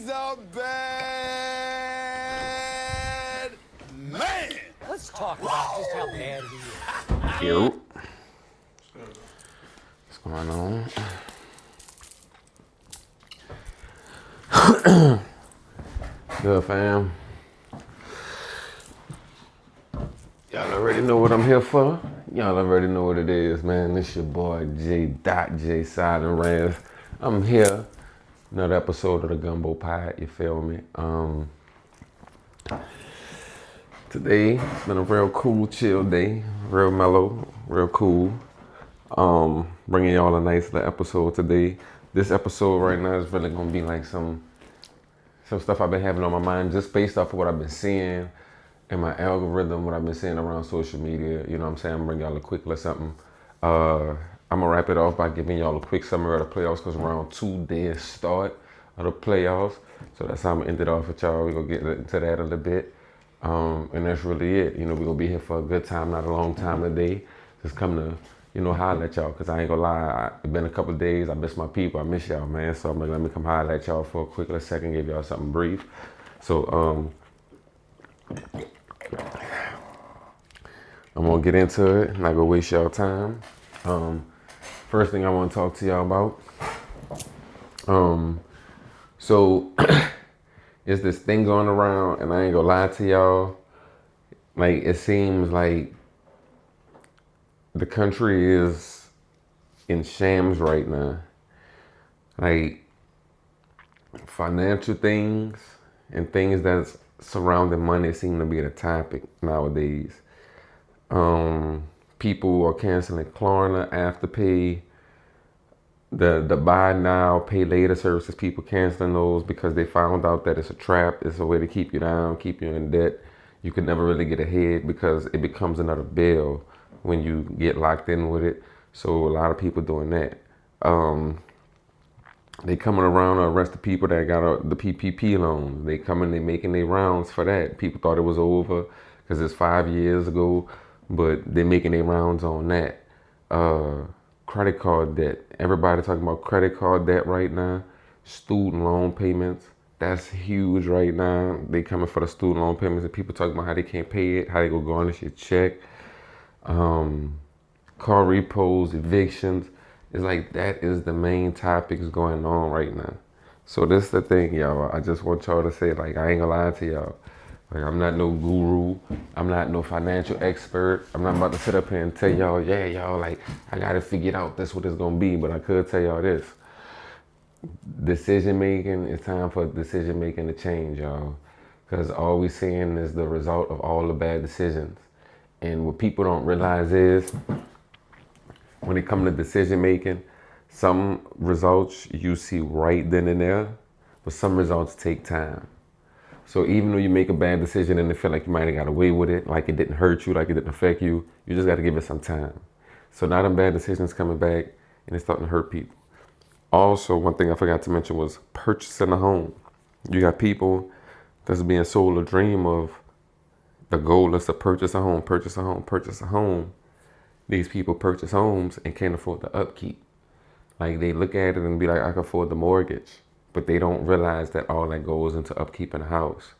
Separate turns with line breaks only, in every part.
He's a bad man.
Let's talk about just how bad he is.
Yo. What's going on? Good, fam. Y'all already know what I'm here for. Y'all already know what it is, man. This your boy J. Silent Rants. I'm here. Another episode of the Gumbo Pie, you feel me? Today, it's been a real cool, chill day. Real mellow, real cool. Bringing y'all a nice little episode today. This episode right now is really gonna be like some stuff I've been having on my mind just based off of what I've been seeing in my algorithm, what I've been seeing around social media. You know what I'm saying? I'm bring y'all a quick little something. I'm gonna wrap it off by giving y'all a quick summary of the playoffs because round 2 did start of the playoffs. So that's how I'm gonna end it off with y'all. We're gonna get into that a little bit. And that's really it. You know, we're gonna be here for a good time, not a long time today. Just come to, holler at y'all, because I ain't gonna lie, it's been a couple of days, I miss my people, I miss y'all, man. So I'm like, let me come holler at y'all for a quick little second, give y'all something brief. So, I'm gonna get into it, not gonna waste y'all time. First thing I wanna talk to y'all about. So, it's this thing going around, and I ain't gonna lie to y'all, like, it seems like the country is in shams right now. Like, financial things and things that's surrounding money seem to be the topic nowadays. People are canceling Klarna, Afterpay, the buy now, pay later services, people canceling those because they found out that it's a trap. It's a way to keep you down, keep you in debt. You can never really get ahead because it becomes another bill when you get locked in with it. So a lot of people doing that. They coming around to arrest the people that got the PPP loans. They coming, they making their rounds for that. People thought it was over because it's 5 years ago, but they making their rounds on that. Credit card debt. Everybody talking about credit card debt right now. Student loan payments. That's huge right now. They coming for the student loan payments, and people talking about how they can't pay it, how they go garnish your check. Car repos, evictions. It's like that is the main topics going on right now. So this is the thing, y'all. I just want y'all to say, like, I ain't gonna lie to y'all. Like, I'm not no guru. I'm not no financial expert. I'm not about to sit up here and tell y'all, yeah, y'all, like, I got to figure it out. That's what it's going to be. But I could tell y'all this. Decision making, it's time for decision making to change, y'all. Because all we seeing is the result of all the bad decisions. And what people don't realize is when it comes to decision making, some results you see right then and there, but some results take time. So even though you make a bad decision and it feel like you might have got away with it, like it didn't hurt you, like it didn't affect you, you just got to give it some time. So now them bad decisions coming back and it's starting to hurt people. Also, one thing I forgot to mention was purchasing a home. You got people that's being sold a dream of the goal is to purchase a home, purchase a home, purchase a home. These people purchase homes and can't afford the upkeep. Like, they look at it and be like, I can afford the mortgage. But they don't realize that all that goes into upkeeping a house.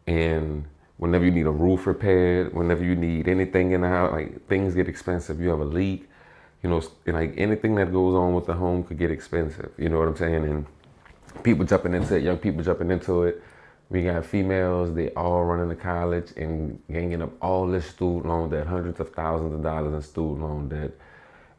And whenever you need a roof repaired, whenever you need anything in the house, like, things get expensive. You have a leak, like anything that goes on with the home could get expensive. You know what I'm saying? And people jumping into it, young people jumping into it. We got females, they all running to college and ganging up all this student loan debt, hundreds of thousands of dollars in student loan debt.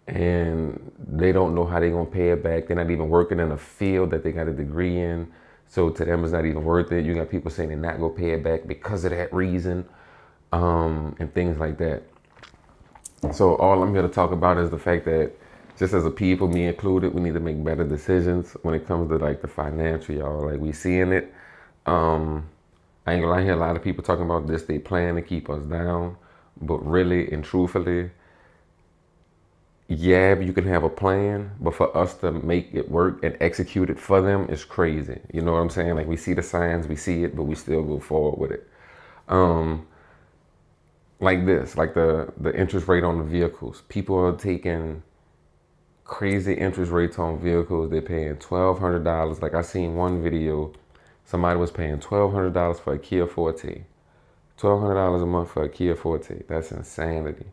And they don't know how they're going to pay it back. They're not even working in a field that they got a degree in. So to them, it's not even worth it. You got people saying they're not going to pay it back because of that reason, and things like that. So all I'm here to talk about is the fact that just as a people, me included, we need to make better decisions when it comes to, like, the financial, y'all. Like, we seeing it. I ain't gonna lie, I hear a lot of people talking about this. They plan to keep us down. But really and truthfully, yeah, you can have a plan, but for us to make it work and execute it for them is crazy. You know what I'm saying? Like, we see the signs, we see it, but we still go forward with it. Like this, like the interest rate on the vehicles. People are taking crazy interest rates on vehicles. They're paying $1,200. Like, I seen one video Somebody was paying $1,200 for a Kia Forte. $1,200 a month for a Kia Forte. That's insanity.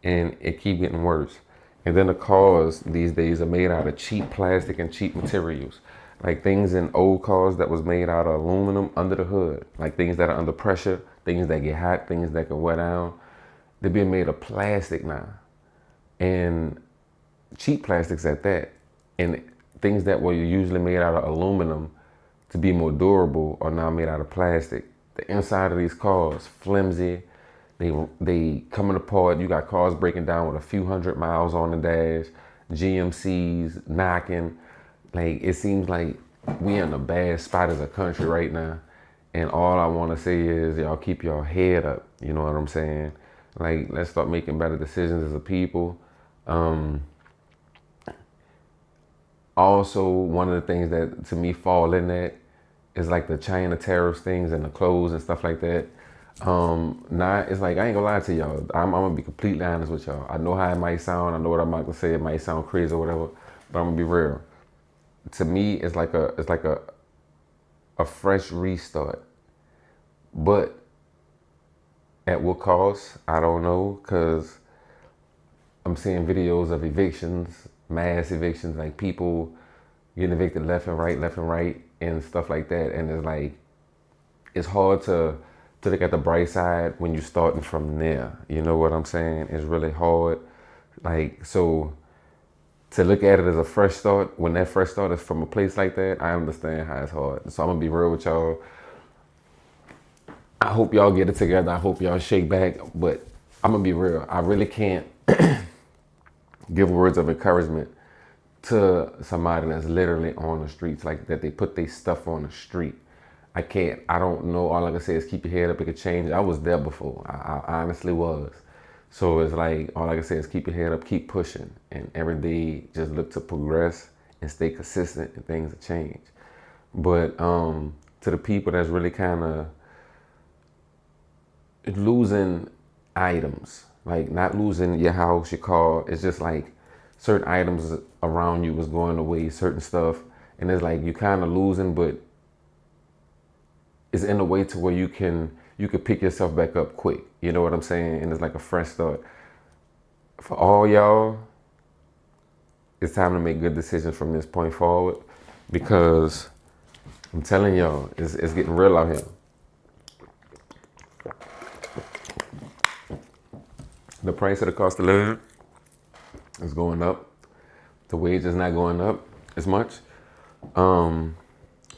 And it keep getting worse. And then the cars these days are made out of cheap plastic and cheap materials. Like things in old cars that was made out of aluminum under the hood. Like things that are under pressure, things that get hot, things that can wear down. They're being made of plastic now. And cheap plastics at that. And things that were usually made out of aluminum to be more durable are now made out of plastic. The inside of these cars, flimsy, they coming apart. You got cars breaking down with a few hundred miles on the dash, GMCs knocking. Like it seems like we in a bad spot as a country right now. And all I want to say is y'all keep your head up. You know what I'm saying? Like let's start making better decisions as a people. Also, one of the things that to me fall in that is like the China tariffs things and the clothes and stuff like that. Now it's like I ain't gonna lie to y'all. I'm gonna be completely honest with y'all. I know how it might sound. I know what I'm about to say. It might sound crazy or whatever, but I'm gonna be real. To me, it's like a fresh restart. But at what cost? I don't know, cause I'm seeing videos of evictions, mass evictions, like people getting evicted left and right, and stuff like that. And it's like, it's hard to look at the bright side when you're starting from there. You know what I'm saying? It's really hard. Like, so to look at it as a fresh start, when that fresh start is from a place like that, I understand how it's hard. So I'm gonna be real with y'all. I hope y'all get it together. I hope y'all shake back, but I'm gonna be real. I really can't give words of encouragement to somebody that's literally on the streets, like that they put their stuff on the street. I can't, I don't know. All I can say is keep your head up. It could change. I was there before. I honestly was. So it's like, all I can say is keep your head up, keep pushing. And every day just look to progress and stay consistent and things will change. But to the people that's really kind of losing items, like not losing your house, your car, it's just like certain items around you was going away, certain stuff. And it's like you kind of losing, but it's in a way to where you can pick yourself back up quick. You know what I'm saying? And it's like a fresh start. For all y'all, it's time to make good decisions from this point forward, because I'm telling y'all, it's getting real out here. The price of the cost of living is going up. The wage is not going up as much.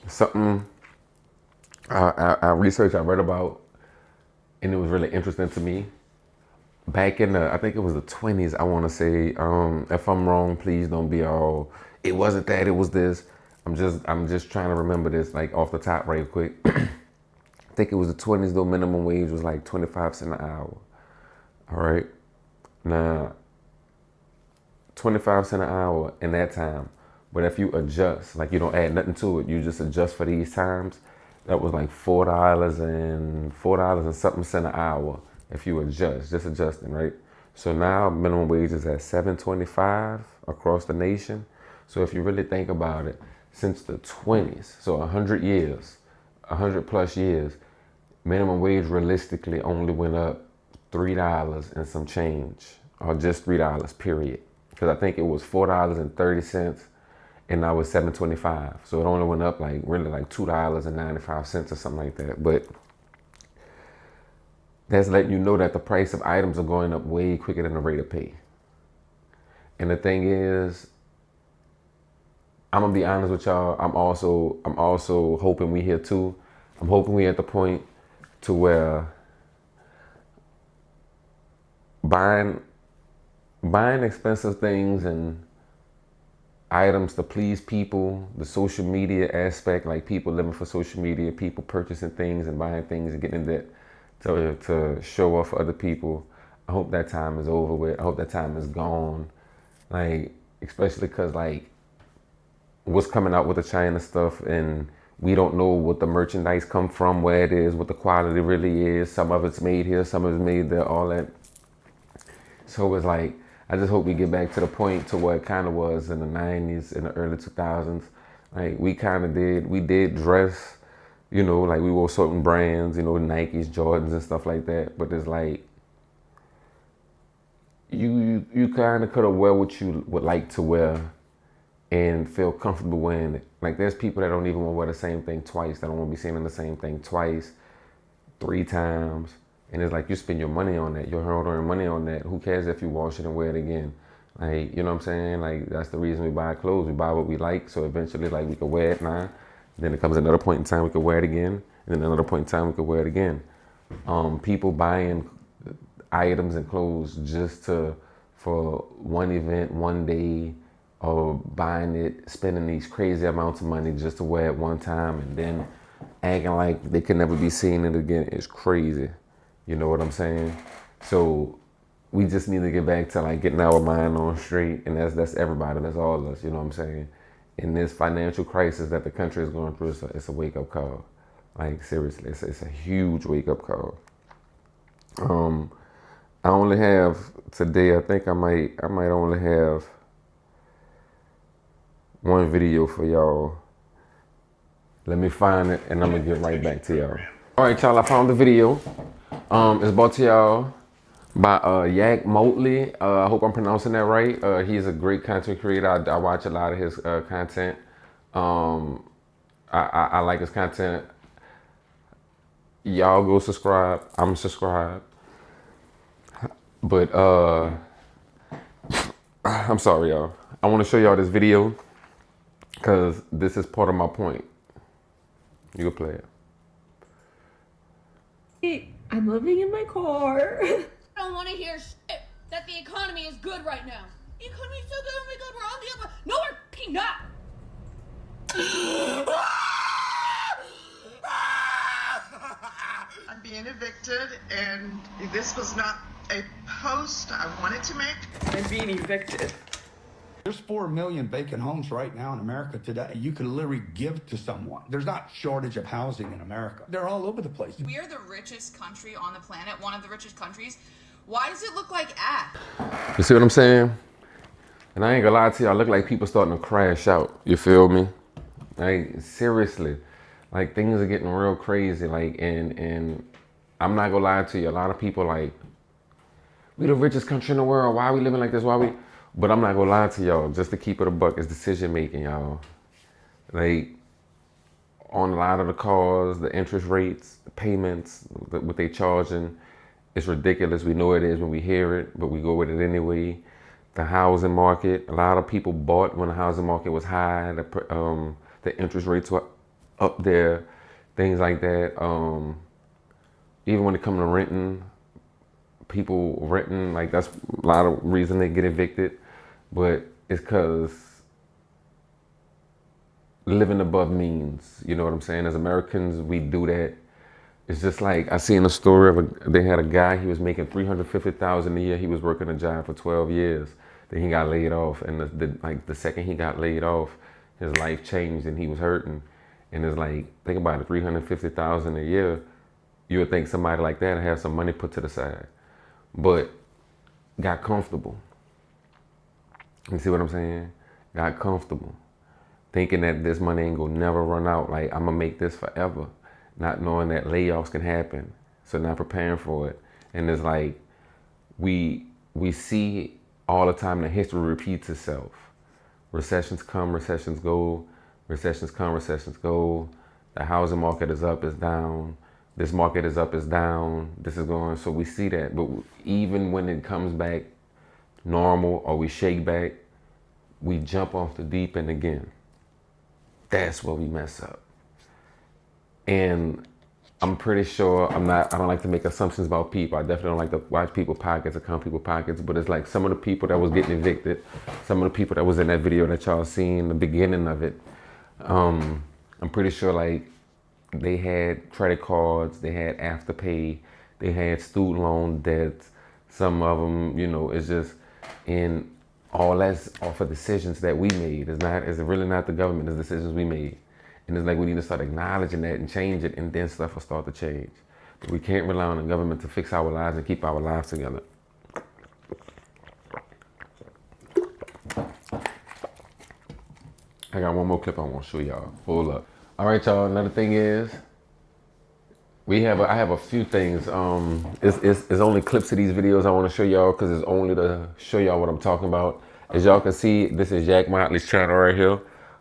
Something I researched, I read about, and it was really interesting to me. Back in I think it was the 20s, I want to say. If I'm wrong, please don't be all, it wasn't that, it was this. I'm just trying to remember this like off the top right quick. I think it was the 20s though. Minimum wage was like 25 cents an hour. All right. Now, 25 cents an hour in that time. But if you adjust, like you don't add nothing to it, you just adjust for these times, that was like $4 and something cent an hour. If you adjust, just adjusting, right? So now minimum wage is at $7.25 across the nation. So if you really think about it, since the 20s, so 100 years, 100 plus years, minimum wage realistically only went up $3 and some change, or just $3, period. Because I think it was $4.30 and now it's $7.25. So it only went up like really like $2.95 or something like that. But that's letting you know that the price of items are going up way quicker than the rate of pay. And the thing is, I'm gonna be honest with y'all, I'm also hoping we here too. I'm hoping we at the point to where buying expensive things and items to please people, the social media aspect, like people living for social media, people purchasing things and buying things and getting that to show off for other people. I hope that time is over with. I hope that time is gone. Like, especially because like what's coming out with the China stuff, and we don't know what the merchandise come from, where it is, what the quality really is. Some of it's made here, some of it's made there, all that. So it's like, I just hope we get back to the point to where it kind of was in the 90s, in the early 2000s. Like we did dress You know, like we wore certain brands, you know, Nikes, Jordans, and stuff like that. But it's like you kind of could have wear what you would like to wear and feel comfortable wearing it. Like there's people that don't even want to wear the same thing twice. They don't want to be seeing the same thing twice, 3 times. And it's like you spend your money on that. You're hard-earned money on that. Who cares if you wash it and wear it again? Like, you know what I'm saying? Like that's the reason we buy clothes. We buy what we like, so eventually like we can wear it now. Then it comes another point in time we could wear it again. And then another point in time we could wear it again. People buying items and clothes just for one event, one day, or buying it, spending these crazy amounts of money just to wear it one time and then acting like they can never be seeing it again is crazy. You know what I'm saying? So we just need to get back to like getting our mind on straight, and that's everybody, that's all of us. You know what I'm saying? In this financial crisis that the country is going through, it's a wake up call. Like seriously, it's a huge wake up call. I only have today. I think I might only have one video for y'all. Let me find it and I'm gonna get right back to y'all. All right, y'all. I found the video. It's brought to y'all by Yak Motley. I hope I'm pronouncing that right. He's a great content creator. I watch a lot of his content. I like his content. Y'all go subscribe. I'm subscribed. But I'm sorry, y'all. I want to show y'all this video because this is part of my point. You can play it.
Hey, I'm living in my car.
I don't want to hear shit that the economy is good right now. The economy is so good, oh my god, we're on the upper. No, we're fucking not.
I'm being evicted, and this was not a post I wanted to make.
I'm being evicted.
There's 4 million vacant homes right now in America today. You can literally give to someone. There's not shortage of housing in America. They're all over the place.
We are the richest country on the planet, one of the richest countries. Why does it look like ass?
You see what I'm saying? And I ain't gonna lie to you, I look like people starting to crash out. You feel me? Like seriously, like things are getting real crazy. Like and I'm not gonna lie to you. A lot of people like, we the richest country in the world. Why are we living like this? Why we? But I'm not gonna lie to y'all. Just to keep it a buck, it's decision making, y'all. Like on a lot of the cars, the interest rates, the payments, what they charging, it's ridiculous. We know it is when we hear it, but we go with it anyway. The housing market, a lot of people bought when the housing market was high. The interest rates were up there, things like that. Even when it comes to renting, people renting, like that's a lot of reason they get evicted, but it's because living above means, you know what I'm saying? As Americans, we do that. It's just like, I seen a story of they had a guy, he was making $350,000 a year. He was working a job for 12 years. Then he got laid off. And the second he got laid off, his life changed and he was hurting. And it's like, think about it, $350,000 a year. You would think somebody like that would have some money put to the side, but got comfortable. You see what I'm saying? Got comfortable, thinking that this money ain't gonna never run out. Like, I'm gonna make this forever, not knowing that layoffs can happen. So not preparing for it. And it's like, we see all the time that history repeats itself. Recessions come, recessions go. Recessions come, recessions go. The housing market is up, is down. This market is up, is down. This is going, so we see that. But even when it comes back normal or we shake back, we jump off the deep end again. That's where we mess up. And I'm pretty sure I don't like to make assumptions about people. I definitely don't like to watch people's pockets or count people's pockets, but it's like some of the people that was getting evicted, some of the people that was in that video that y'all seen, the beginning of it, I'm pretty sure like they had credit cards, they had Afterpay, they had student loan debts. Some of them, you know, it's just, and all that's off of decisions that we made. It's really not the government, it's decisions we made. And it's like we need to start acknowledging that and change it, and then stuff will start to change. But we can't rely on the government to fix our lives and keep our lives together. I got one more clip I want to show y'all. Hold up. All right, y'all, another thing is, I have a few things. It's only clips of these videos I want to show y'all because it's only to show y'all what I'm talking about. As y'all can see, this is Jack Motley's channel right here.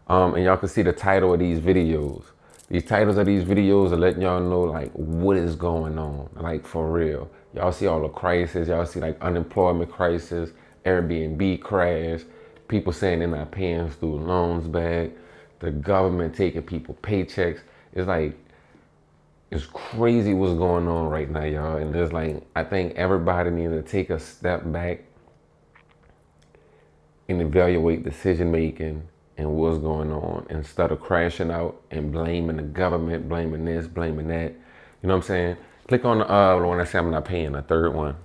And y'all can see the title of these videos. These titles of these videos are letting y'all know like what is going on, like for real. Y'all see all the crisis. Y'all see like unemployment crisis, Airbnb crash, people saying they're not paying student loans back, the government taking people paychecks. It's like, it's crazy what's going on right now, y'all. And there's like, I think everybody needs to take a step back and evaluate decision making and what's going on instead of crashing out and blaming the government, blaming this, blaming that. You know what I'm saying? Click on the one that says I'm not paying, the third one.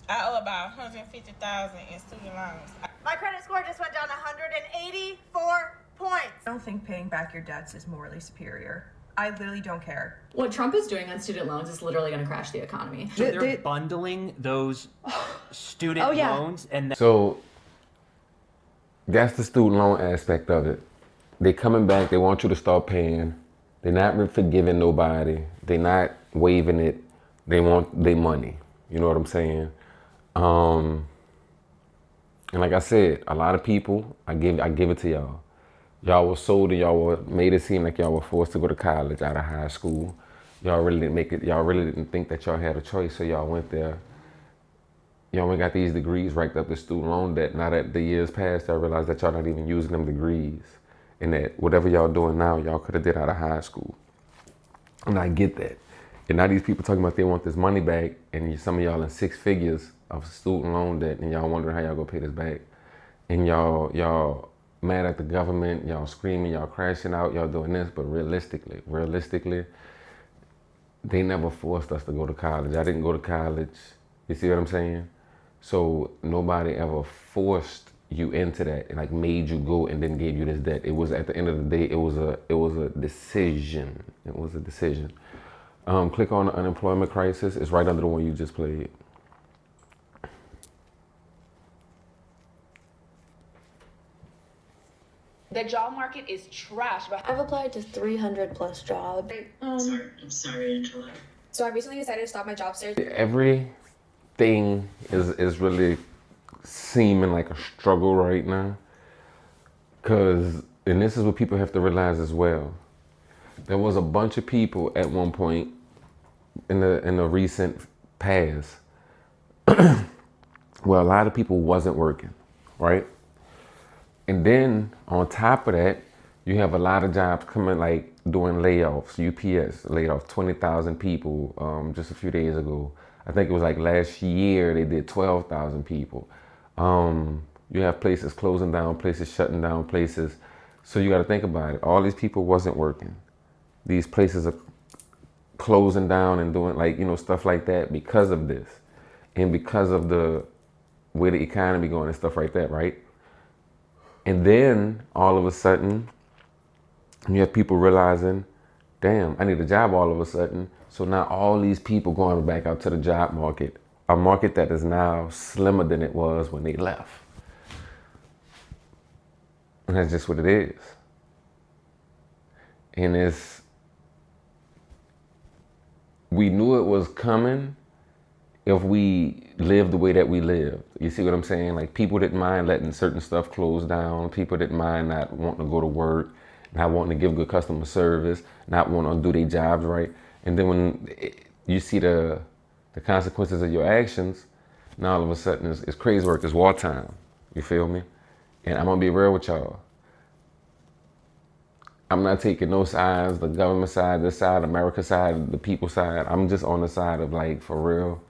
I owe about $150,000 in student loans.
My credit score just went down 184 points.
I don't think paying back your debts is morally superior. I literally don't care.
What Trump is doing on student loans is literally going to crash the economy.
So they're bundling those student loans and
so that's the student loan aspect of it. They coming back, they want you to start paying. They're not forgiving nobody. They're not waiving it. They want their money. You know what I'm saying? And like I said, a lot of people, I give it to y'all. Y'all were sold and y'all were made it seem like y'all were forced to go to college out of high school. Y'all really didn't make it. Y'all really didn't think that y'all had a choice, so y'all went there. Y'all only got these degrees, racked up the student loan debt. Now that the years passed, y'all realized that y'all not even using them degrees, and that whatever y'all doing now, y'all could have did out of high school. And I get that. And now these people talking about they want this money back, and some of y'all in six figures of student loan debt, and y'all wondering how y'all gonna pay this back. And y'all mad at the government, y'all screaming, y'all crashing out, y'all doing this, but realistically, they never forced us to go to college. I didn't go to college. You see what I'm saying? So nobody ever forced you into that and like made you go and then gave you this debt. It was, at the end of the day, it was a decision. It was a decision. Click on the unemployment crisis. It's right under the one you just played.
The job market is trash. But
I've applied to 300 plus jobs.
I'm sorry, Angela.
So I recently decided to stop my job search.
Everything is really seeming like a struggle right now. And this is what people have to realize as well. There was a bunch of people at one point in the recent past where a lot of people wasn't working, right? And then on top of that, you have a lot of jobs coming, like doing layoffs. UPS laid off 20,000 people just a few days ago. I think it was like last year they did 12,000 people. You have places closing down, places shutting down, places. So you got to think about it. All these people wasn't working. These places are closing down and doing like, you know, stuff like that because of this. And because of the way the economy going and stuff like that, right? And then all of a sudden, you have people realizing, damn, I need a job all of a sudden. So now all these people going back out to the job market, a market that is now slimmer than it was when they left. And that's just what it is. And we knew it was coming if we lived the way that we lived. You see what I'm saying? Like people didn't mind letting certain stuff close down. People didn't mind not wanting to go to work, not wanting to give good customer service, not wanting to do their jobs right. And then when you see the consequences of your actions, now all of a sudden it's crazy work, it's wartime. You feel me? And I'm gonna be real with y'all. I'm not taking no sides, the government side, this side, America side, the people side. I'm just on the side of like, for real,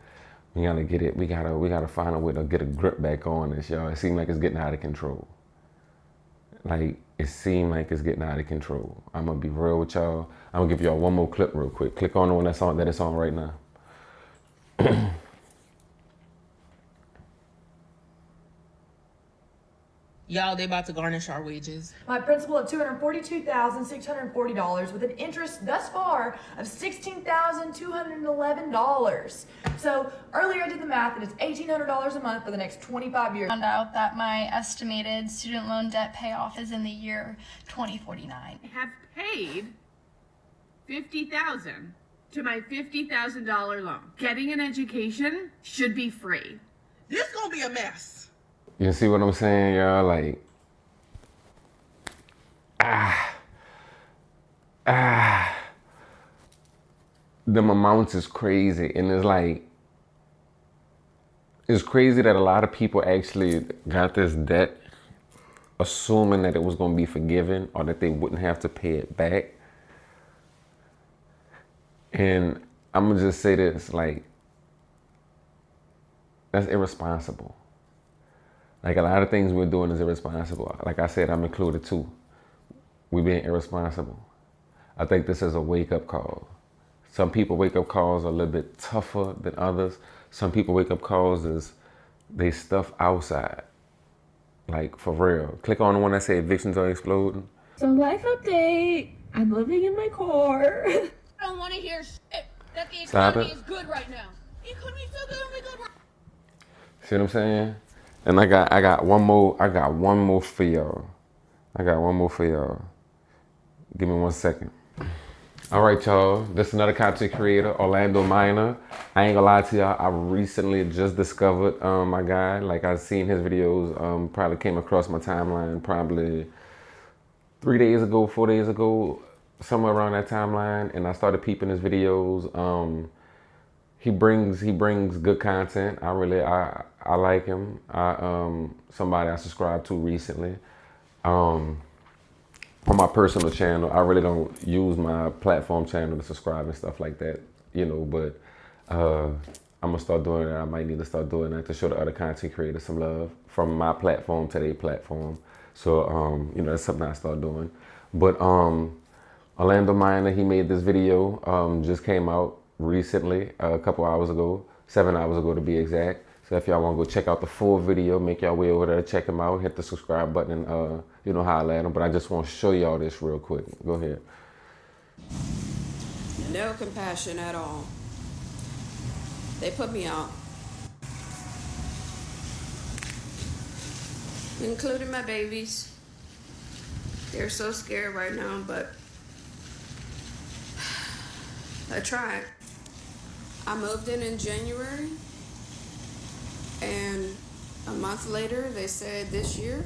we gotta get it. We gotta find a way to get a grip back on this, y'all. It seems like it's getting out of control. Like, it seems like it's getting out of control. I'm gonna be real with y'all. I'm gonna give y'all one more clip real quick. Click on the one that it's on right now.
Y'all, they about to garnish our wages.
My principal of $242,640 with an interest thus far of $16,211. So earlier I did the math and it's $1,800 a month for the next 25 years.
Found out that my estimated student loan debt payoff is in the year 2049.
Have paid $50,000 to my $50,000 loan. Getting an education should be free.
This gonna be a mess.
You see what I'm saying, y'all? Like, them amounts is crazy. And it's crazy that a lot of people actually got this debt assuming that it was going to be forgiven or that they wouldn't have to pay it back. And I'm going to just say this, like, that's irresponsible. Like, a lot of things we're doing is irresponsible. Like I said, I'm included too. We're being irresponsible. I think this is a wake-up call. Some people wake-up calls are a little bit tougher than others. Some people wake-up calls is they stuff outside. Like, for real. Click on the one that say evictions are exploding.
So life update. I'm living in my car.
I don't want to hear shit that the
Stop
economy
it.
is good right now. The economy is so good, oh my God.
See what I'm saying? And I got one more for y'all. Give me 1 second. All right, y'all. This is another content creator, Orlando Minor. I ain't gonna lie to y'all. I recently just discovered my guy. Like, I've seen his videos. Probably came across my timeline probably 3 days ago, 4 days ago, somewhere around that timeline. And I started peeping his videos. He brings good content. I like him. Somebody I subscribed to recently. On my personal channel, I really don't use my platform channel to subscribe and stuff like that, you know, but I'm gonna start doing that. I might need to start doing that to show the other content creators some love from my platform to their platform. So, you know, that's something I start doing. But Orlando Minor, he made this video, just came out recently, a couple hours ago, 7 hours ago to be exact. So if y'all want to go check out the full video, make y'all way over there, check him out, hit the subscribe button, and you know, holla at him. But I just want to show y'all this real quick. Go ahead.
No compassion at all. They put me out, including my babies. They're so scared right now, but I tried. I moved in January, and a month later they said this year,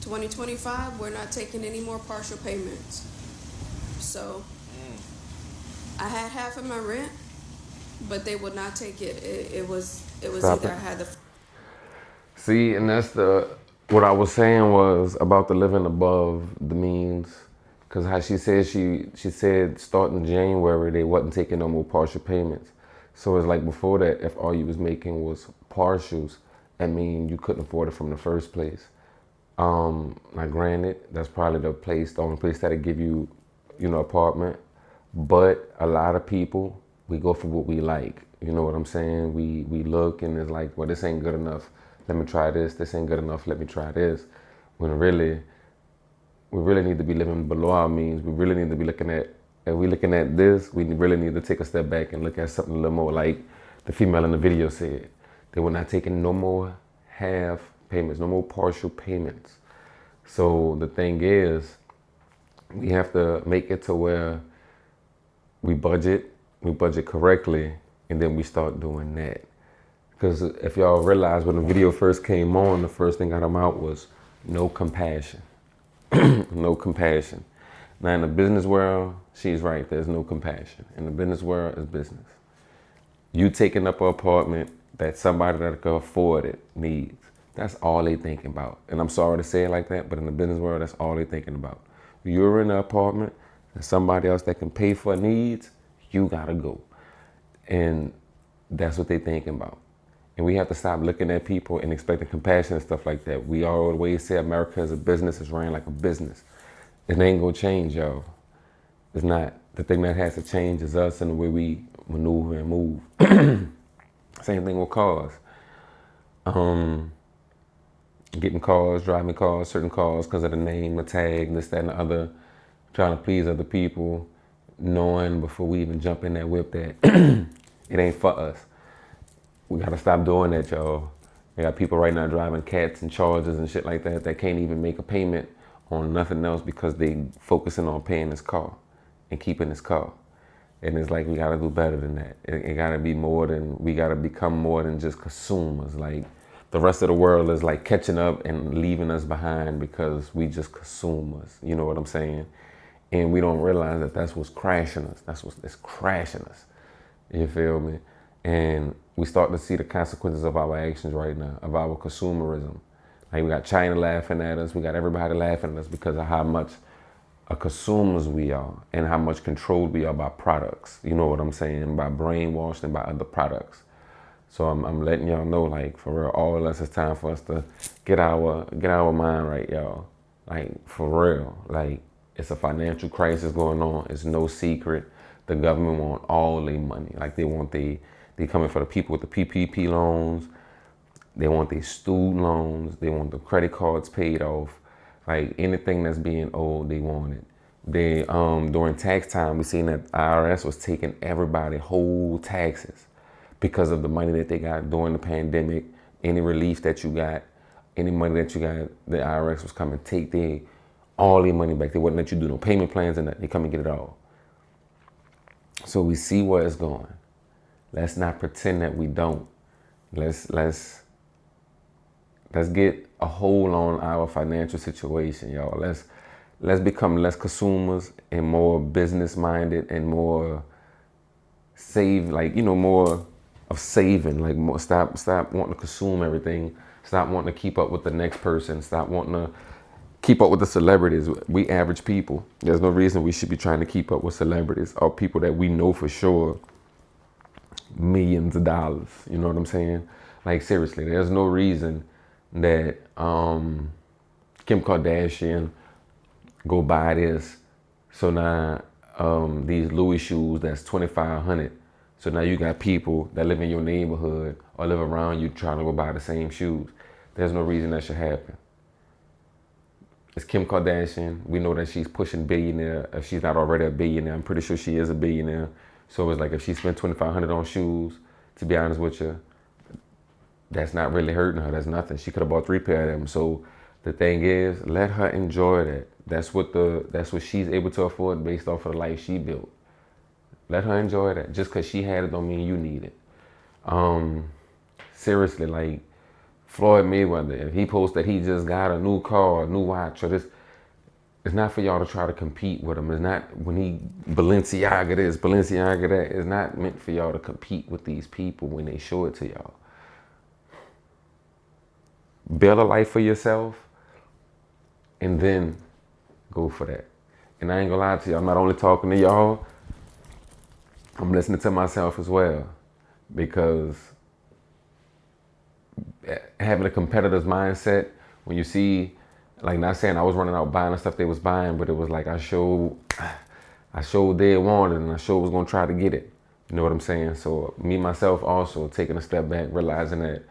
2025, we're not taking any more partial payments. So I had half of my rent, but they would not take it. It was
Stop
either
it.
I had the.
See, and that's what I was saying was about the living above the means. Because how she said, she said starting January, they wasn't taking no more partial payments. So it's like before that, if all you was making was partials, I mean, you couldn't afford it from the first place. Now granted, that's probably the only place that'll give you, you know, apartment. But a lot of people, we go for what we like. You know what I'm saying? We look and it's like, well, this ain't good enough. Let me try this. This ain't good enough. Let me try this. When really, we really need to be living below our means. We really need to be looking at, if we're looking at this, we really need to take a step back and look at something a little more like the female in the video said. They were not taking no more half payments, no more partial payments. So the thing is, we have to make it to where we budget correctly, and then we start doing that. Because if y'all realize when the video first came on, the first thing out of my mouth was no compassion. No compassion. Now in the business world, she's right, there's no compassion. In the business world, it's business. You taking up an apartment that somebody that can afford it needs. That's all they thinking about. And I'm sorry to say it like that, but in the business world, that's all they thinking about. You're in an apartment and somebody else that can pay for needs, you gotta go. And that's what they thinking about. And we have to stop looking at people and expecting compassion and stuff like that. We always say America is a business, it's ran like a business. It ain't gonna change, y'all. It's not. The thing that has to change is us and the way we maneuver and move. Same thing with cars. Get getting cars, driving cars, certain cars because of the name, the tag, this, that, and the other, trying to please other people, knowing before we even jump in that whip that it ain't for us. We gotta stop doing that, y'all. We got people right now driving cats and Chargers and shit like that can't even make a payment on nothing else because they focusing on paying this car and keeping this car. And it's like we gotta do better than that. It gotta be more than, we gotta become more than just consumers. Like the rest of the world is like catching up and leaving us behind because we just consumers. You know what I'm saying? And we don't realize that that's what's crashing us. That's what's crashing us. You feel me? And we start to see the consequences of our actions right now, of our consumerism. Like we got China laughing at us. We got everybody laughing at us because of how much consumers we are and how much controlled we are by products. You know what I'm saying? By brainwashed and by other products. So I'm letting y'all know, like, for real, all of us, it's time for us to get our mind right, y'all. Like, for real. Like, it's a financial crisis going on. It's no secret. The government want all their money. Like, they coming for the people with the PPP loans. They want their student loans. They want the credit cards paid off. Like, anything that's being owed, they want it. They, during tax time, we seen that IRS was taking everybody whole taxes because of the money that they got during the pandemic. Any relief that you got, any money that you got, the IRS was coming take all their money back. They wouldn't let you do no payment plans and that. They come and get it all. So we see where it's going. Let's not pretend that we don't. Let's get a hold on our financial situation, y'all. Let's become less consumers and more business minded and more more of saving. Like more stop wanting to consume everything. Stop wanting to keep up with the next person. Stop wanting to keep up with the celebrities. We average people. There's no reason we should be trying to keep up with celebrities or people that we know for sure millions of dollars. You know what I'm saying? Like seriously, there's no reason that Kim Kardashian go buy this. So now these Louis shoes that's $2,500. So now you got people that live in your neighborhood or live around you trying to go buy the same shoes. There's no reason that should happen. It's Kim Kardashian. We know that she's pushing billionaire. If she's not already a billionaire, I'm pretty sure she is a billionaire. So it's like if she spent $2,500 on shoes, to be honest with you, that's not really hurting her. That's nothing. She could have bought 3 pair of them. So the thing is, let her enjoy that. That's what she's able to afford based off of the life she built. Let her enjoy that. Just because she had it don't mean you need it. Seriously, like Floyd Mayweather, if he posts that he just got a new car, a new watch, or this, it's not for y'all to try to compete with him. It's not when he Balenciaga this, Balenciaga that. It's not meant for y'all to compete with these people when they show it to y'all. Build a life for yourself and then go for that. And I ain't gonna lie to you, I'm not only talking to y'all, I'm listening to myself as well, because having a competitor's mindset, when you see, like, not saying I was running out buying the stuff they was buying, but it was like I showed they wanted and I showed was gonna try to get it. You know what I'm saying? So me, myself also taking a step back, realizing that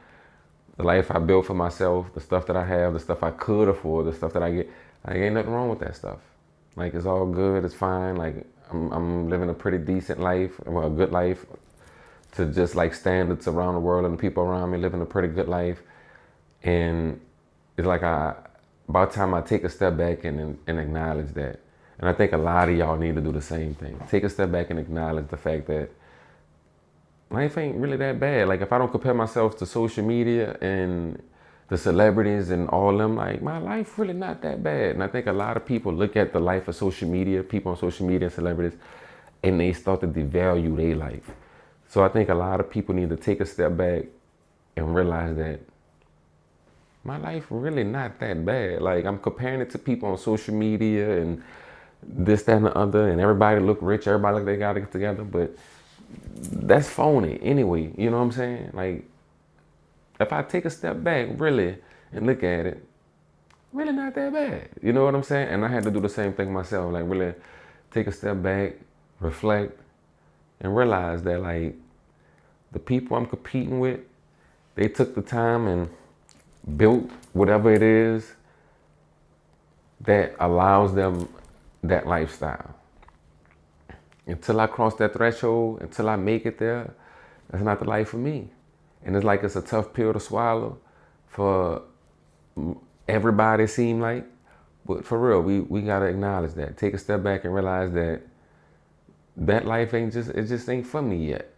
the life I built for myself, the stuff that I have, the stuff I could afford, the stuff that I get, like, ain't nothing wrong with that stuff. Like, it's all good, it's fine. Like, I'm living a pretty decent life, well, a good life to just like standards around the world and the people around me living a pretty good life. And it's like about time I take a step back and acknowledge that. And I think a lot of y'all need to do the same thing. Take a step back and acknowledge the fact that life ain't really that bad. Like, if I don't compare myself to social media and the celebrities and all them, like, my life really not that bad. And I think a lot of people look at the life of social media, people on social media and celebrities, and they start to devalue their life. So I think a lot of people need to take a step back and realize that my life really not that bad. Like, I'm comparing it to people on social media and this, that, and the other, and everybody look rich, everybody look they got it together, but that's phony anyway. You know what I'm saying? Like, if I take a step back really and look at it, really not that bad. You know what I'm saying? And I had to do the same thing myself. Like, really take a step back, reflect, and realize that, like, the people I'm competing with, they took the time and built whatever it is that allows them that lifestyle. Until I cross that threshold, until I make it there, that's not the life for me. And it's like it's a tough pill to swallow for everybody, seem like. But for real, we gotta acknowledge that. Take a step back and realize that that life it just ain't for me yet.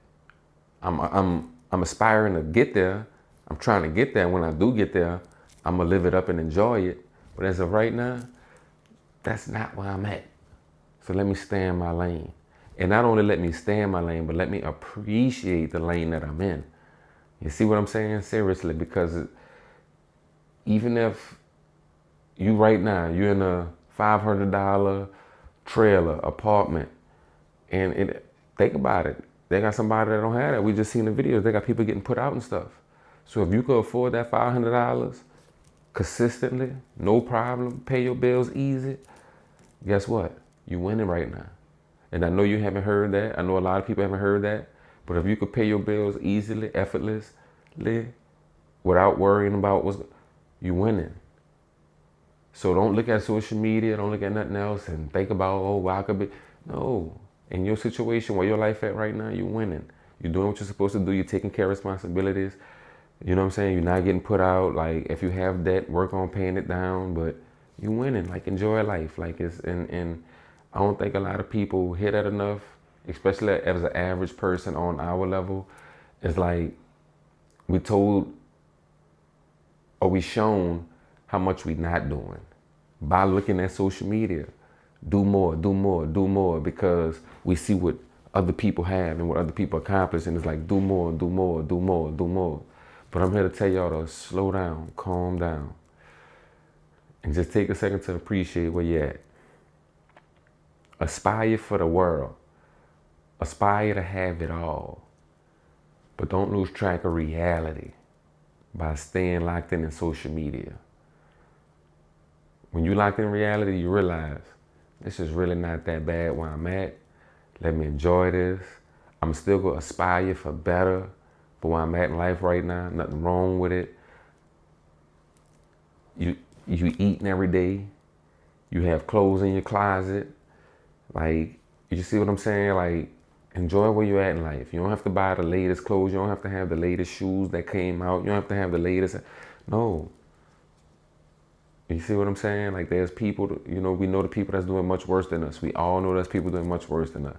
I'm aspiring to get there. I'm trying to get there. When I do get there, I'm gonna live it up and enjoy it. But as of right now, that's not where I'm at. So let me stay in my lane. And not only let me stay in my lane, but let me appreciate the lane that I'm in. You see what I'm saying? Seriously, because even if you right now, you're in a $500 trailer apartment, and think about it. They got somebody that don't have that. We just seen the videos. They got people getting put out and stuff. So if you could afford that $500 consistently, no problem, pay your bills easy, guess what? You winning right now. And I know you haven't heard that. I know a lot of people haven't heard that. But if you could pay your bills easily, effortlessly, without worrying about you winning. So don't look at social media, don't look at nothing else and think about, oh, well, I could be. No. In your situation, where your life at right now, you're winning. You're doing what you're supposed to do. You're taking care of responsibilities. You know what I'm saying? You're not getting put out. Like, if you have debt, work on paying it down. But you're winning. Like, enjoy life. Like, and I don't think a lot of people hear that enough, especially as an average person on our level. It's like we told or we shown how much we not doing by looking at social media. Do more, do more, do more, because we see what other people have and what other people accomplish, and it's like do more, do more, do more, do more. But I'm here to tell y'all to slow down, calm down, and just take a second to appreciate where you're at. Aspire for the world. Aspire to have it all. But don't lose track of reality by staying locked in social media. When you locked in reality, you realize this is really not that bad where I'm at. Let me enjoy this. I'm still going to aspire for better. But where I'm at in life right now, nothing wrong with it. You eating every day. You have clothes in your closet. Like, you see what I'm saying? Like, enjoy where you're at in life. You don't have to buy the latest clothes. You don't have to have the latest shoes that came out. You don't have to have the latest. No. You see what I'm saying? Like, there's people, we know the people that's doing much worse than us. We all know there's people doing much worse than us.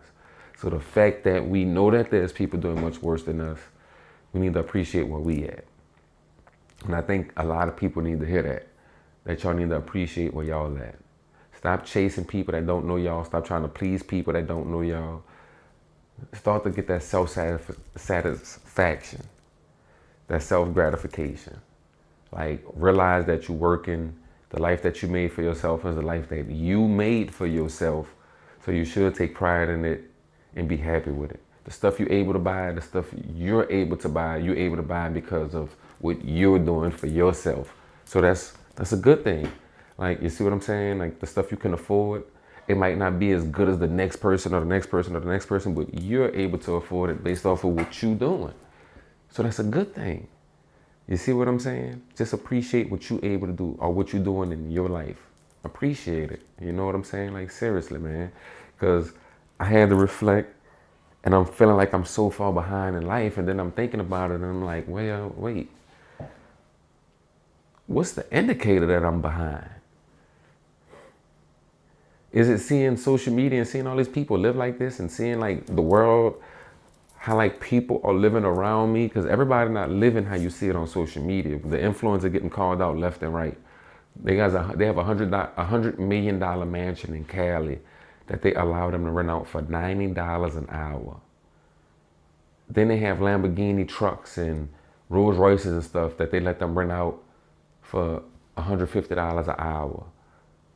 So the fact that we know that there's people doing much worse than us, we need to appreciate where we at. And I think a lot of people need to hear that y'all need to appreciate where y'all at. Stop chasing people that don't know y'all. Stop trying to please people that don't know y'all. Start to get that self-satisfaction, that self-gratification. Like, realize that you're working. The life that you made for yourself is the life that you made for yourself. So you should take pride in it and be happy with it. The stuff you're able to buy, the stuff you're able to buy, you're able to buy because of what you're doing for yourself. So that's a good thing. Like, you see what I'm saying? Like, the stuff you can afford, it might not be as good as the next person or the next person or the next person, but you're able to afford it based off of what you're doing. So that's a good thing. You see what I'm saying? Just appreciate what you're able to do or what you're doing in your life. Appreciate it. You know what I'm saying? Like, seriously, man. Because I had to reflect, and I'm feeling like I'm so far behind in life, and then I'm thinking about it, and I'm like, well, wait. What's the indicator that I'm behind? Is it seeing social media and seeing all these people live like this and seeing like the world, how like people are living around me? Because everybody not living how you see it on social media. The influencers getting called out left and right. They have $100 million mansion in Cali that they allow them to rent out for $90 an hour. Then they have Lamborghini trucks and Rolls Royces and stuff that they let them rent out for $150 an hour.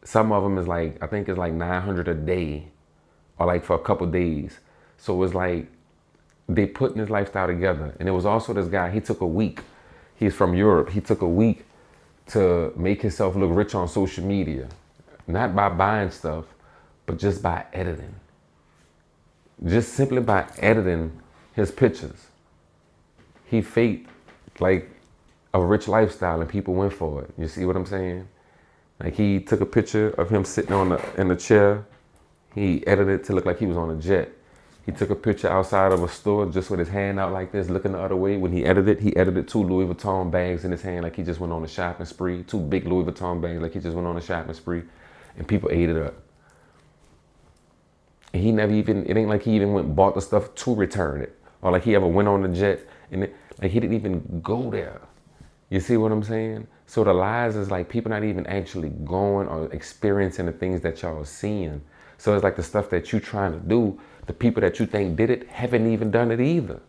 Some of them is like, I think it's like $900 a day or like for a couple days. So it's like they putting this lifestyle together. And it was also this guy, he took a week. He's from Europe. He took a week to make himself look rich on social media. Not by buying stuff, but just by editing. Just simply by editing his pictures. He faked like a rich lifestyle and people went for it. You see what I'm saying? Like he took a picture of him sitting in the chair. He edited it to look like he was on a jet. He took a picture outside of a store just with his hand out like this, looking the other way. When he edited 2 Louis Vuitton bags in his hand like he just went on a shopping spree. 2 big Louis Vuitton bags like he just went on a shopping spree. And people ate it up. And he never even, it ain't like he even went and bought the stuff to return it. Or like he ever went on the jet and like he didn't even go there. You see what I'm saying? So the lies is like people not even actually going or experiencing the things that y'all are seeing. So it's like the stuff that you trying to do, the people that you think did it haven't even done it either.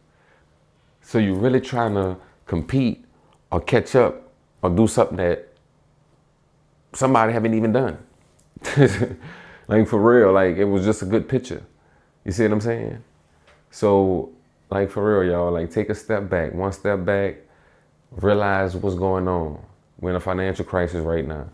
So you're really trying to compete or catch up or do something that somebody haven't even done. Like for real, like it was just a good picture. You see what I'm saying? So like for real, y'all, like take a step back, one step back, realize what's going on. We're in a financial crisis right now.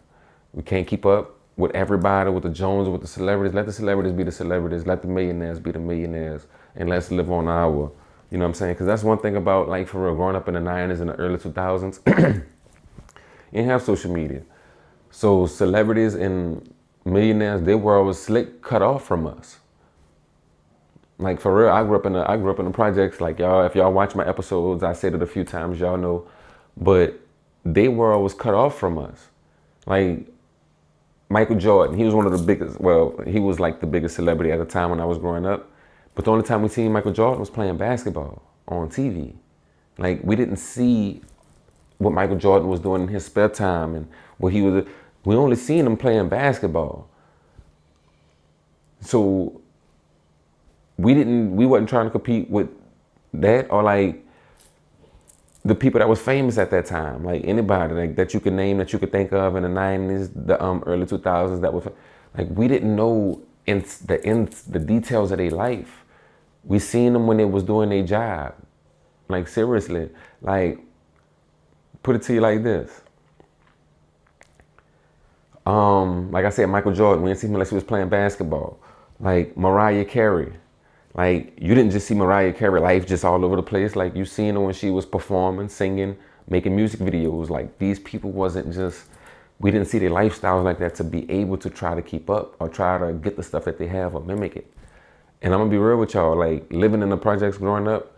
We can't keep up with everybody, with the Jones, with the celebrities. Let the celebrities be the celebrities. Let the millionaires be the millionaires. And let's live on our, you know what I'm saying? Because that's one thing about, like, for real, growing up in the 90s and the early 2000s, you didn't have social media. So celebrities and millionaires, their world was slick cut off from us. Like, for real, I grew up in the projects. Like, y'all, if y'all watch my episodes, I said it a few times, y'all know. But their world was cut off from us. Like, Michael Jordan, he was one of the biggest, well, he was like the biggest celebrity at the time when I was growing up. But the only time we seen Michael Jordan was playing basketball on TV. Like, we didn't see what Michael Jordan was doing in his spare time and what he was, we only seen him playing basketball. So we wasn't trying to compete with that or like the people that was famous at that time, like anybody like that you could name, that you could think of in the 90s, the early 2000s, that was like, we didn't know the details of their life. We seen them when they was doing their job. Like seriously, like put it to you like this. Like I said, Michael Jordan, we didn't see him unless he was playing basketball. Like Mariah Carey. Like, you didn't just see Mariah Carey life just all over the place. Like, you seen her when she was performing, singing, making music videos. Like, these people wasn't just, we didn't see their lifestyles like that to be able to try to keep up or try to get the stuff that they have or mimic it. And I'm gonna be real with y'all, like, living in the projects growing up,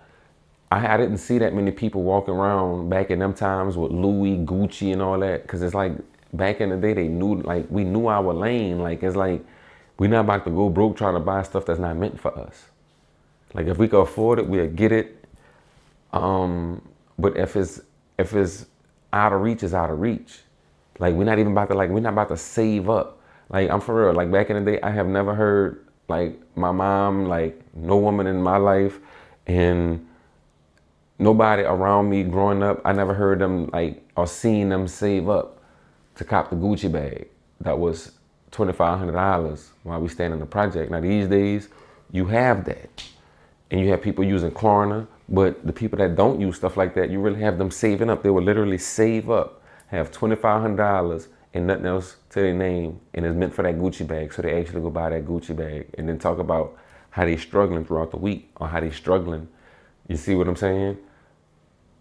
I didn't see that many people walking around back in them times with Louis, Gucci and all that. Cause it's like, back in the day, they knew, like, we knew our lane. Like, it's like, we're not about to go broke trying to buy stuff that's not meant for us. Like if we could afford it, we'll get it. But if it's out of reach, it's out of reach. Like we're not about to save up. Like I'm for real. Like back in the day, I have never heard like my mom, like no woman in my life, and nobody around me growing up, I never heard them like or seen them save up to cop the Gucci bag that was $2,500 while we stand in the project. Now these days, you have that. And you have people using Klarna, but the people that don't use stuff like that, you really have them saving up. They will literally save up, have $2,500 and nothing else to their name, and it's meant for that Gucci bag. So they actually go buy that Gucci bag and then talk about how they struggling throughout the week or how they struggling. You see what I'm saying?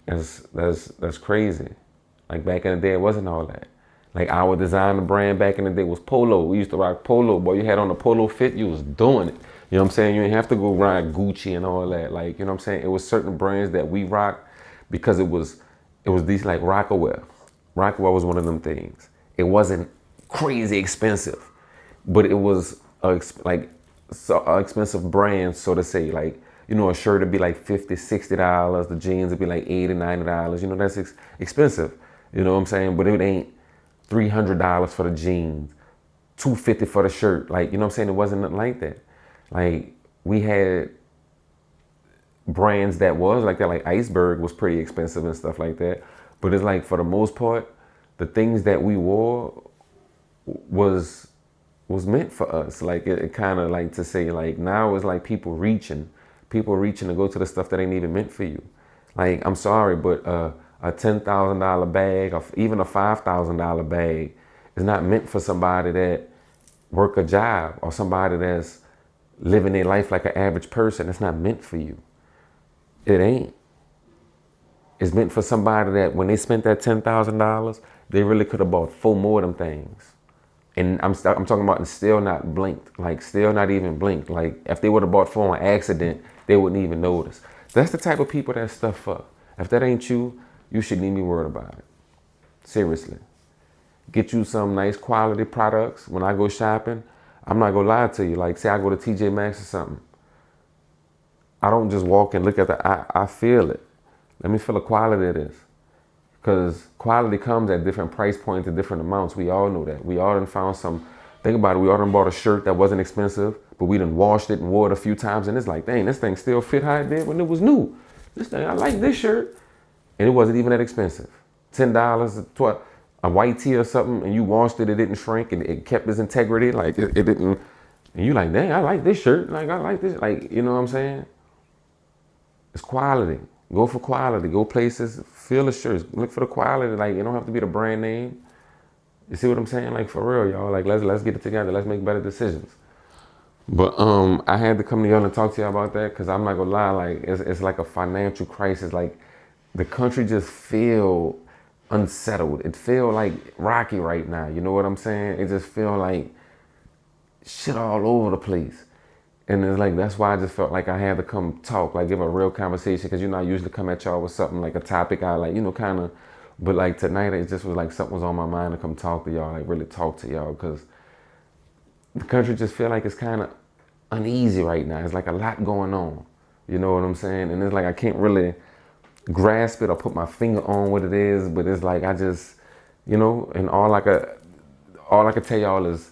That's crazy. Like back in the day, it wasn't all that. Like our designer brand back in the day was Polo. We used to rock Polo. Boy, you had on a Polo fit, you was doing it. You know what I'm saying? You didn't have to go ride Gucci and all that. Like, you know what I'm saying? It was certain brands that we rock because it was these like Rockaware. Rockaware was one of them things. It wasn't crazy expensive, but it was a expensive brand, so to say. Like, you know, a shirt would be like $50, $60. The jeans would be like $80, $90. You know, that's expensive. You know what I'm saying? But it ain't $300 for the jeans, $250 for the shirt. Like, you know what I'm saying? It wasn't nothing like that. Like, we had brands that was like that, like Iceberg was pretty expensive and stuff like that. But it's like, for the most part, the things that we wore was meant for us. Like, it kind of like to say, like, now it's like people reaching to go to the stuff that ain't even meant for you. Like, I'm sorry, but a $10,000 bag or even a $5,000 bag is not meant for somebody that work a job or somebody that's living their life like an average person. It's not meant for you. It ain't. is meant for somebody that when they spent that $10,000, they really could have bought 4 more of them things. And I'm talking about and still not blinked, like still not even blinked. Like if they would have bought 4 on accident, they wouldn't even notice. That's the type of people that stuff for. If that ain't you, you shouldn't even be worried about it. Seriously. Get you some nice quality products. When I go shopping, I'm not gonna lie to you. Like say I go to TJ Maxx or something. I don't just walk and look at I feel it. Let me feel the quality of this. Because quality comes at different price points and different amounts. We all know that. We all done found some, think about it, we all done bought a shirt that wasn't expensive, but we done washed it and wore it a few times and it's like, dang, this thing still fit how it did when it was new. This thing, I like this shirt. And it wasn't even that expensive. $10, a white tee or something, and you washed it, it didn't shrink and it kept its integrity. Like it didn't, and you like, dang, I like this shirt. Like I like this, like, you know what I'm saying? It's quality. Go for quality. Go places. Feel the shirts. Look for the quality. Like it don't have to be the brand name. You see what I'm saying? Like for real, y'all. Like let's get it together. Let's make better decisions. But I had to come to y'all and talk to y'all about that because I'm not gonna lie. Like it's like a financial crisis. Like the country just feel unsettled. It feel like rocky right now. You know what I'm saying? It just feel like shit all over the place. And it's like, that's why I just felt like I had to come talk, like give a real conversation. Because, you know, I usually come at y'all with something like a topic I like, you know, kind of. But like tonight, it just was like something was on my mind to come talk to y'all, like really talk to y'all. Because the country just feel like it's kind of uneasy right now. It's like a lot going on. You know what I'm saying? And it's like I can't really grasp it or put my finger on what it is. But it's like I just, you know, and all I could tell y'all is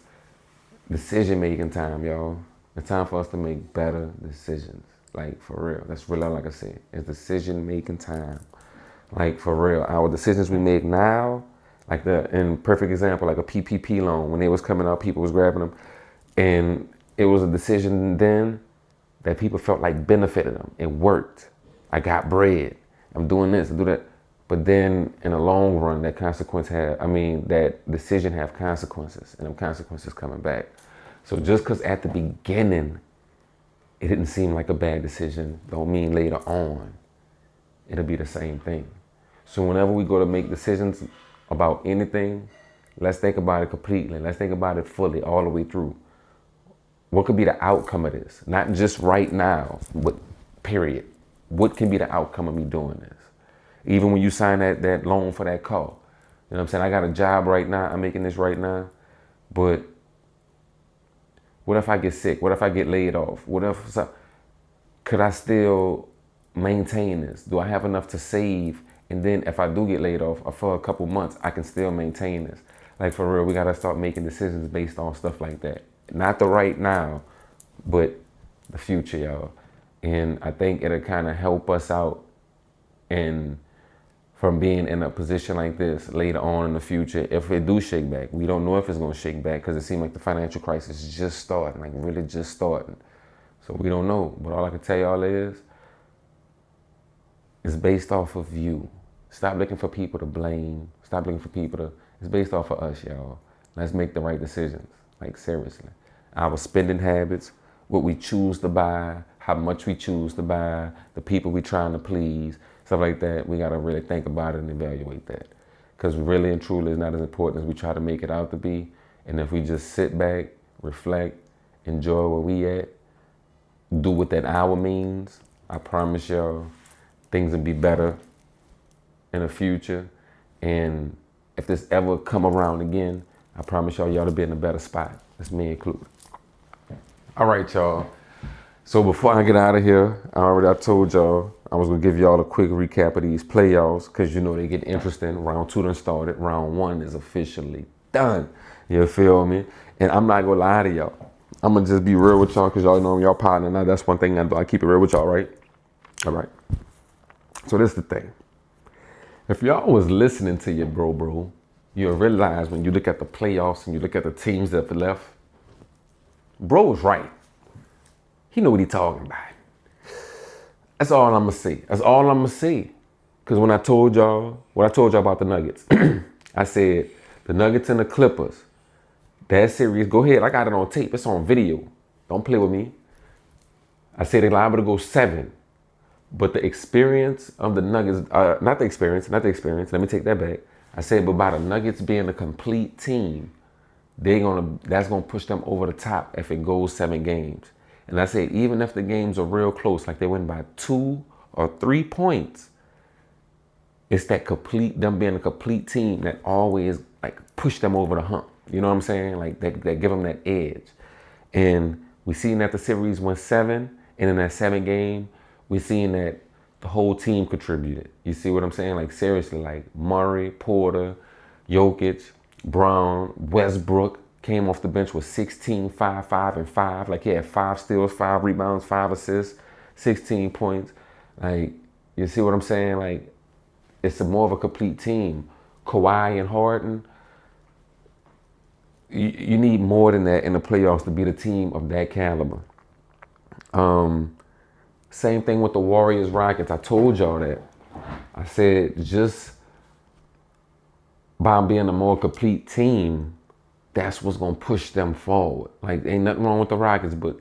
decision-making time, y'all. It's time for us to make better decisions. Like, for real. That's really all I can say. It's decision-making time. Like, for real. Our decisions we make now, like in perfect example, like a PPP loan. When they was coming out, people was grabbing them. And it was a decision then that people felt like benefited them. It worked. I got bread. I'm doing this, I do that. But then in the long run, that decision have consequences. And them consequences coming back. So just because at the beginning, it didn't seem like a bad decision, don't mean later on, it'll be the same thing. So whenever we go to make decisions about anything, let's think about it completely. Let's think about it fully, all the way through. What could be the outcome of this? Not just right now, but period. What can be the outcome of me doing this? Even when you sign that loan for that car. You know what I'm saying? I got a job right now, I'm making this right now, but what if I get sick? What if I get laid off? Could I still maintain this? Do I have enough to save? And then if I do get laid off for a couple months, I can still maintain this. Like for real, we gotta start making decisions based on stuff like that. Not the right now, but the future, y'all. And I think it'll kind of help us out from being in a position like this later on in the future, if it do shake back. We don't know if it's gonna shake back because it seems like the financial crisis is just starting, like really just starting. So we don't know, but all I can tell y'all is, it's based off of you. Stop looking for people to blame. Stop looking for people to, it's based off of us, y'all. Let's make the right decisions, like seriously. Our spending habits, what we choose to buy, how much we choose to buy, the people we trying to please, stuff like that. We gotta really think about it and evaluate that. Because really and truly it's not as important as we try to make it out to be. And if we just sit back, reflect, enjoy where we at, do what that hour means, I promise y'all, things will be better in the future. And if this ever come around again, I promise y'all to be in a better spot. That's me included. All right, y'all. So before I get out of here, I told y'all I was gonna give y'all a quick recap of these playoffs because you know they get interesting. Round 2 done started. Round 1 is officially done. You feel me? And I'm not gonna lie to y'all. I'm gonna just be real with y'all because y'all know I'm y'all partner. Now that's one thing I do. I keep it real with y'all, right? All right. So this is the thing. If y'all was listening to your bro, you'll realize when you look at the playoffs and you look at the teams that have left, bro was right. He know what he talking about. That's all I'm gonna say. That's all I'm gonna say. Because when I told y'all about the Nuggets, I said the Nuggets and the Clippers, that series, go ahead. I got it on tape. It's on video. Don't play with me. I said they're liable to go 7. But the experience of the Nuggets, not the experience, let me take that back. I said, but by the Nuggets being a complete team, that's gonna push them over the top if it goes 7 games. And I said, even if the games are real close, like they win by 2 or 3 points, it's them being a complete team that always like push them over the hump. You know what I'm saying? Like that give them that edge. And we seen that the series went 7, and in that 7 game, we seen that the whole team contributed. You see what I'm saying? Like seriously, like Murray, Porter, Jokic, Brown, Westbrook came off the bench with 16, 5, 5, and 5. Like he had 5 steals, 5 rebounds, 5 assists, 16 points. Like, you see what I'm saying? Like, it's more of a complete team. Kawhi and Harden, you need more than that in the playoffs to be the team of that caliber. Same thing with the Warriors Rockets. I told y'all that. I said just by being a more complete team, that's what's gonna push them forward. Like ain't nothing wrong with the Rockets, but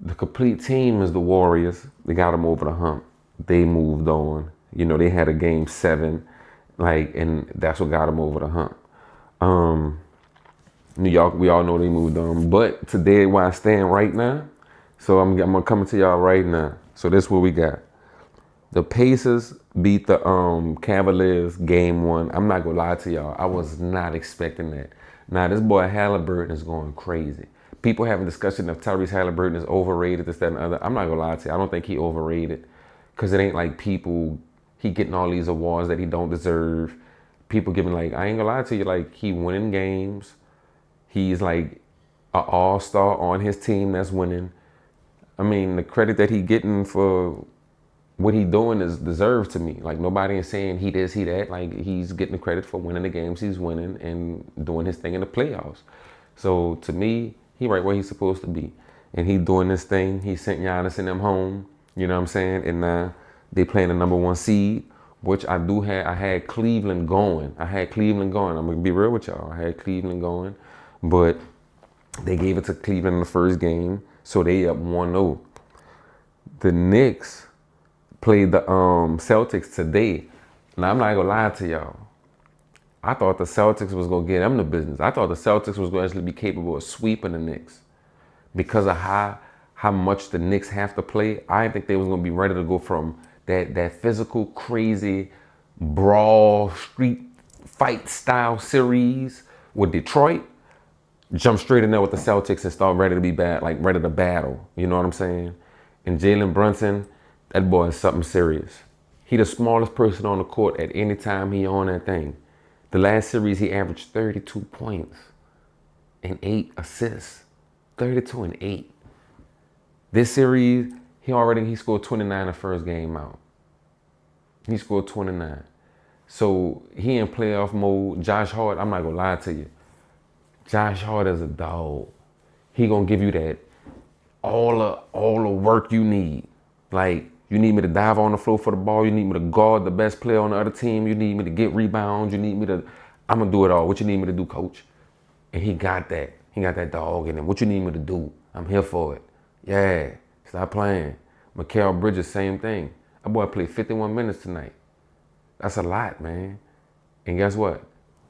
the complete team is the Warriors. They got them over the hump. They moved on. You know, they had a game 7, like, and that's what got them over the hump. New York, we all know they moved on. But today, where I stand right now, so I'm gonna come to y'all right now. So this is what we got. The Pacers beat the Cavaliers game 1. I'm not gonna lie to y'all. I was not expecting that. Now this boy Halliburton is going crazy. People having discussion if Tyrese Halliburton is overrated, this, that, and the other. I'm not gonna lie to you. I don't think he overrated. Cause it ain't like he getting all these awards that he don't deserve. People giving like, I ain't gonna lie to you, like he winning games. He's like an all-star on his team that's winning. I mean, the credit that he getting for what he doing is deserved to me. Like nobody is saying he this, he that. Like he's getting the credit for winning the games he's winning and doing his thing in the playoffs. So to me, he right where he's supposed to be. And he doing this thing. He sent Giannis and them home. You know what I'm saying? And they playing the number 1 seed, which I had Cleveland going. I'm gonna be real with y'all. I had Cleveland going, but they gave it to Cleveland in the first game, so they up 1-0. The Knicks played the Celtics today. Now I'm not gonna lie to y'all. I thought the Celtics was gonna get them the business. I thought the Celtics was gonna actually be capable of sweeping the Knicks because of how much the Knicks have to play. I didn't think they was gonna be ready to go from that physical, crazy, brawl, street fight style series with Detroit, jump straight in there with the Celtics and start ready to be bad, like ready to battle. You know what I'm saying? And Jalen Brunson, that boy is something serious. He the smallest person on the court at any time he on that thing. The last series he averaged 32 points and 8 assists. 32 and 8. This series, he scored 29 the first game out. He scored 29. So he in playoff mode. Josh Hart, I'm not gonna lie to you. Josh Hart is a dog. He gonna give you that all the work you need. Like you need me to dive on the floor for the ball. You need me to guard the best player on the other team. You need me to get rebounds. You need me to, I'm gonna do it all. What you need me to do, coach? And he got that. He got that dog in him. What you need me to do? I'm here for it. Yeah, stop playing. Mikal Bridges, same thing. That boy played 51 minutes tonight. That's a lot, man. And guess what?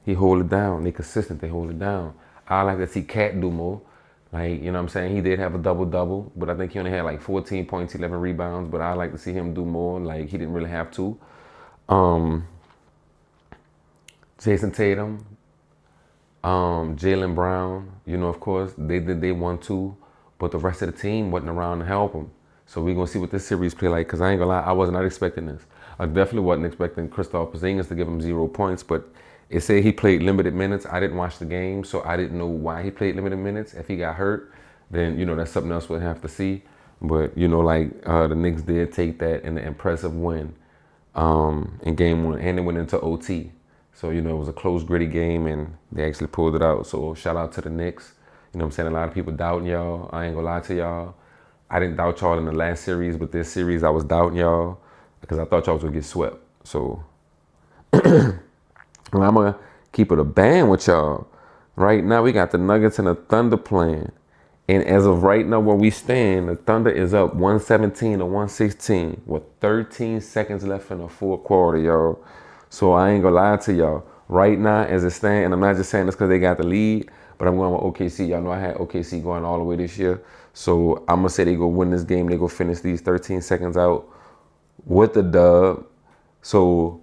He hold it down. They consistent. They hold it down. I like to see Cat do more. Like, you know what I'm saying? He did have a double-double, but I think he only had like 14 points, 11 rebounds, but I like to see him do more. Like, he didn't really have to. Jason Tatum, Jaylen Brown, you know, of course, they won too, but the rest of the team wasn't around to help them. So we're going to see what this series play like, because I ain't going to lie, I was not expecting this. I definitely wasn't expecting Kristaps Porzingis to give him 0 points, but it said he played limited minutes. I didn't watch the game, so I didn't know why he played limited minutes. If he got hurt, then, you know, that's something else we'll have to see. But, you know, like the Knicks did take that in the impressive win in game 1, and they went into OT. So, you know, it was a close, gritty game, and they actually pulled it out. So shout out to the Knicks. You know what I'm saying? A lot of people doubting y'all. I ain't gonna lie to y'all. I didn't doubt y'all in the last series, but this series I was doubting y'all because I thought y'all was gonna get swept. So well, I'm gonna keep it a band with y'all. Right now we got the Nuggets and the Thunder playing. And as of right now, where we stand, the Thunder is up 117 to 116 with 13 seconds left in the fourth quarter, y'all. So I ain't gonna lie to y'all. Right now, as it stands, and I'm not just saying this because they got the lead, but I'm going with OKC. Y'all know I had OKC going all the way this year. So I'm gonna say they go win this game. They go finish these 13 seconds out with the dub. So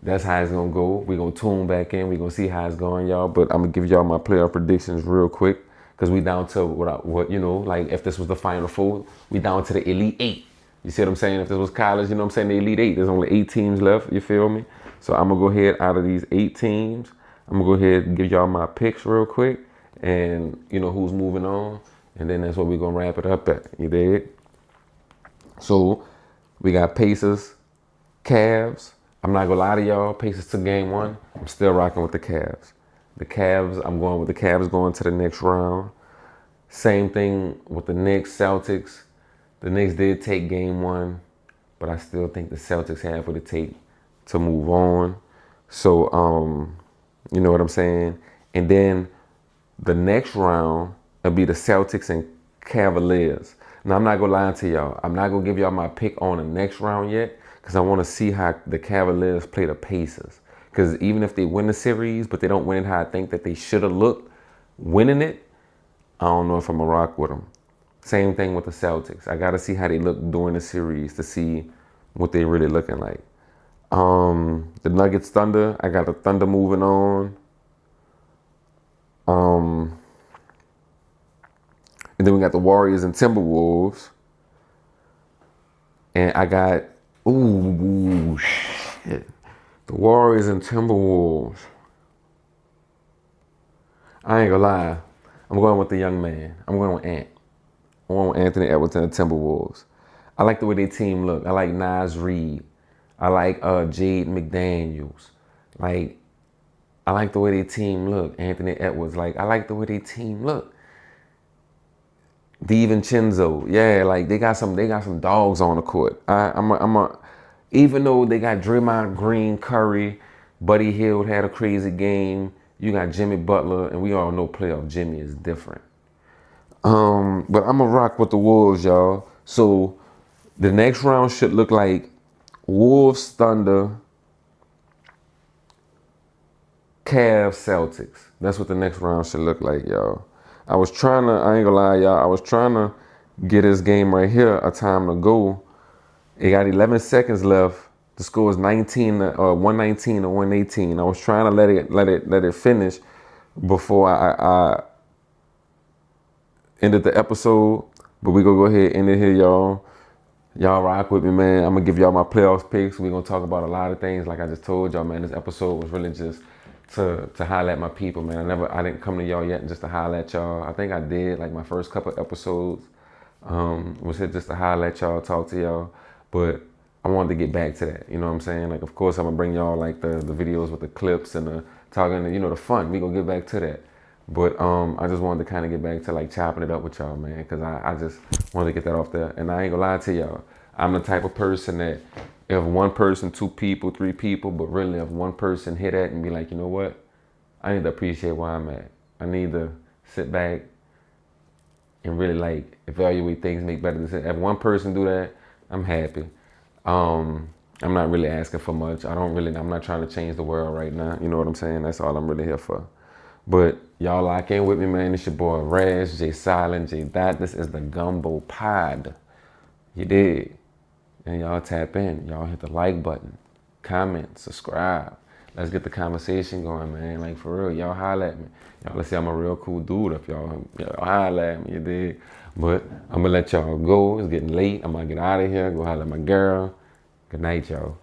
that's how it's gonna go. We're gonna tune back in. We're gonna see how it's going, y'all. But I'm gonna give y'all my playoff predictions real quick. Because we down to what, you know, like if this was the Final Four, we down to the Elite Eight. You see what I'm saying? If this was college, you know what I'm saying, the Elite Eight. There's only 8 teams left, you feel me? So I'm going to go ahead out of these 8 teams. I'm going to go ahead and give y'all my picks real quick. And, you know, who's moving on. And then that's what we're going to wrap it up at. You dig? So we got Pacers, Cavs. I'm not going to lie to y'all. Pacers took game 1. I'm still rocking with the Cavs. The Cavs, I'm going with the Cavs going to the next round. Same thing with the Knicks, Celtics. The Knicks did take game 1, but I still think the Celtics have what it takes to move on. So, you know what I'm saying? And then the next round will be the Celtics and Cavaliers. Now, I'm not going to lie to y'all. I'm not going to give y'all my pick on the next round yet because I want to see how the Cavaliers play the Pacers. Because even if they win the series, but they don't win it how I think that they should have looked winning it, I don't know if I'm going to rock with them. Same thing with the Celtics. I got to see how they look during the series to see what they really looking like. The Nuggets, Thunder, I got the Thunder moving on. And then we got the Warriors and Timberwolves. And I got, ooh, shit. The Warriors and Timberwolves. I ain't gonna lie. I'm going with the young man. I'm going with Ant. I'm going with Anthony Edwards and the Timberwolves. I like the way their team look. I like Nas Reed. I like Jade McDaniels. Like, I like the way their team look. Anthony Edwards. Like, I like the way their team look. DiVincenzo. Yeah, like they got some dogs on the court. Even though they got Draymond Green, Curry, Buddy Hield had a crazy game. You got Jimmy Butler, and we all know playoff Jimmy is different. But I'm going to rock with the Wolves, y'all. So the next round should look like Wolves, Thunder, Cavs, Celtics. That's what the next round should look like, y'all. I ain't gonna lie, y'all, I was trying to get this game right here a time to go. It got 11 seconds left. The score is 119 to 118. I was trying to let it finish before I ended the episode. But we gonna go ahead and end it here, y'all. Y'all rock with me, man. I'm gonna give y'all my playoffs picks. We're gonna talk about a lot of things. Like I just told y'all, man, this episode was really just to highlight my people, man. I didn't come to y'all yet just to highlight y'all. I think I did, like my first couple episodes was it just to highlight y'all, talk to y'all. But I wanted to get back to that, you know what I'm saying? Like, of course, I'm gonna bring y'all like the videos with the clips and the talking, you know, the fun. We gonna get back to that. But I just wanted to kind of get back to like chopping it up with y'all, man, because I just wanted to get that off there. And I ain't gonna lie to y'all, I'm the type of person that if one person, 2 people, 3 people, but really if one person hit that and be like, you know what, I need to appreciate where I'm at. I need to sit back and really like evaluate things, make better decisions. If one person do that, I'm happy. I'm not really asking for much. I'm not trying to change the world right now. You know what I'm saying? That's all I'm really here for. But y'all lock in with me, man. It's your boy Raz, J Silent, J Dot. This is the Gumbo Pod. You dig? And y'all tap in. Y'all hit the like button, comment, subscribe. Let's get the conversation going, man. Like, for real, y'all holler at me. Y'all, let's see I'm a real cool dude if y'all holler at me, you dig? But I'm going to let y'all go. It's getting late. I'm going to get out of here, go holler at my girl. Good night, y'all.